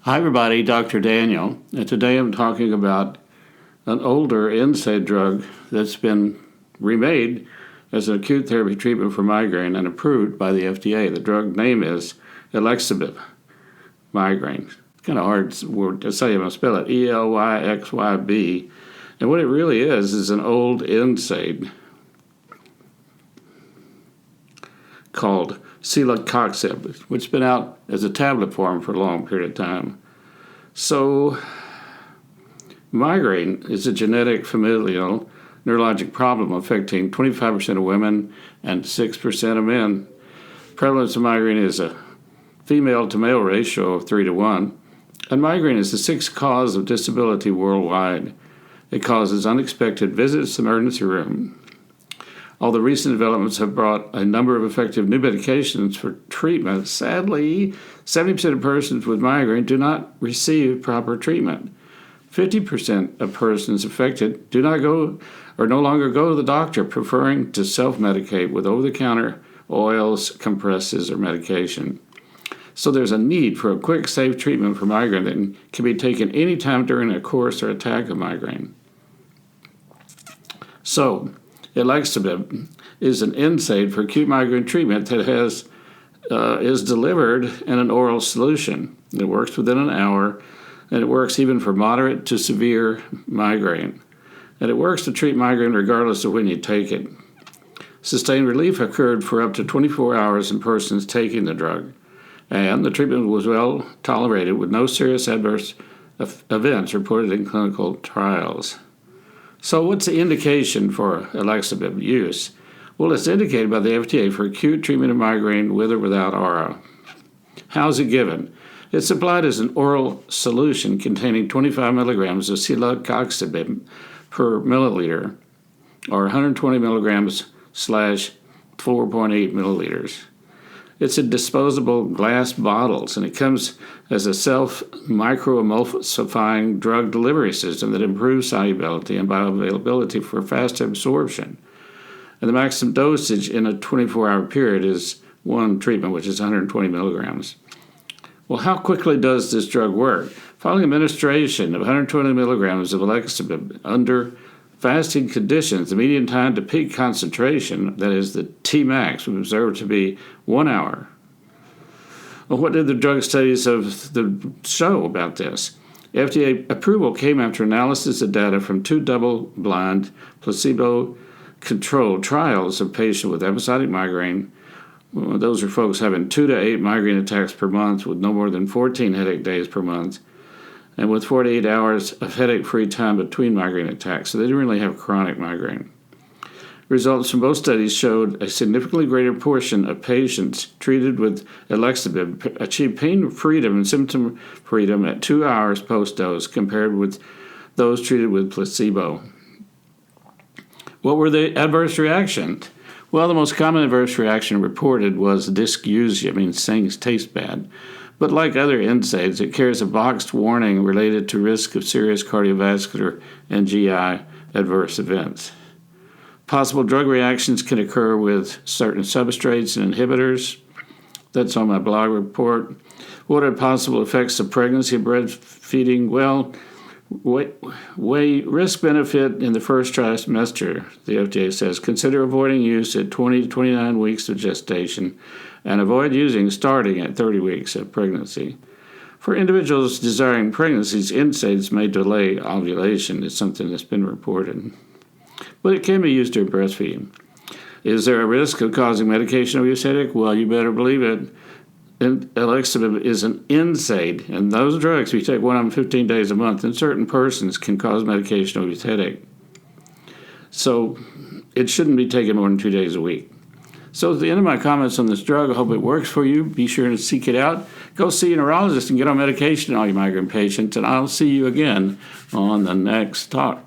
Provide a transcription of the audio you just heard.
Hi everybody, Dr. Daniel, and today I'm talking about an older NSAID drug that's been remade as an acute therapy treatment for migraine and approved by the FDA. The drug name is Elyxyb migraine. It's kind of hard word to say. I'm going to spell it Elyxyb. And what it really is an old NSAID called treatment-Elyxyb, which has been out as a tablet form for a long period of time. So, migraine is a genetic familial neurologic problem affecting 25% of women and 6% of men. Prevalence of migraine is a female to male ratio of 3 to 1, and migraine is the sixth cause of disability worldwide. It causes unexpected visits to the emergency room. Although recent developments have brought a number of effective new medications for treatment, sadly, 70% of persons with migraine do not receive proper treatment. 50% of persons affected do not go or no longer go to the doctor, preferring to self-medicate with over-the-counter oils, compresses, or medication. So there's a need for a quick, safe treatment for migraine that can be taken anytime during a course or attack of migraine. So, Elyxyb is an NSAID for acute migraine treatment that is delivered in an oral solution. It works within an hour, and it works even for moderate to severe migraine. And it works to treat migraine regardless of when you take it. Sustained relief occurred for up to 24 hours in persons taking the drug, and the treatment was well tolerated with no serious adverse events reported in clinical trials. So what's the indication for Elyxyb use? Well, it's indicated by the FDA for acute treatment of migraine with or without aura. How's it given? It's supplied as an oral solution containing 25 milligrams of treatment-Elyxyb per milliliter, or 120 milligrams / 4.8 milliliters. It's in disposable glass bottles, and it comes as a self-microemulsifying drug delivery system that improves solubility and bioavailability for fast absorption. And the maximum dosage in a 24-hour period is one treatment, which is 120 milligrams. Well, how quickly does this drug work? Following administration of 120 milligrams of Elyxyb under fasting conditions, the median time to peak concentration, that is the Tmax, was observed to be 1 hour. Well, what did the drug studies show about this? FDA approval came after analysis of data from 2 double-blind, placebo-controlled trials of patients with episodic migraine. Well, those are folks having 2 to 8 migraine attacks per month with no more than 14 headache days per month, and with 48 hours of headache-free time between migraine attacks, so they didn't really have chronic migraine. Results from both studies showed a significantly greater portion of patients treated with Elyxyb achieved pain freedom and symptom freedom at 2 hours post-dose compared with those treated with placebo. What were the adverse reactions? Well, the most common adverse reaction reported was dysgeusia, means things taste bad. But like other NSAIDs, it carries a boxed warning related to risk of serious cardiovascular and GI adverse events. Possible drug reactions can occur with certain substrates and inhibitors. That's on my blog report. What are possible effects of pregnancy and breastfeeding? Well, weigh risk-benefit in the first trimester, the FDA says. Consider avoiding use at 20 to 29 weeks of gestation and avoid using starting at 30 weeks of pregnancy. For individuals desiring pregnancies, NSAIDs may delay ovulation. It's something that's been reported. But it can be used during breastfeeding. Is there a risk of causing medication-overuse headache? Well, you better believe it. Elyxyb is an NSAID, and those drugs, if you take one of them 15 days a month, in certain persons can cause medication-overuse headache. So it shouldn't be taken more than 2 days a week. So at the end of my comments on this drug, I hope it works for you. Be sure to seek it out. Go see a neurologist and get on medication, all you migraine patients, and I'll see you again on the next talk.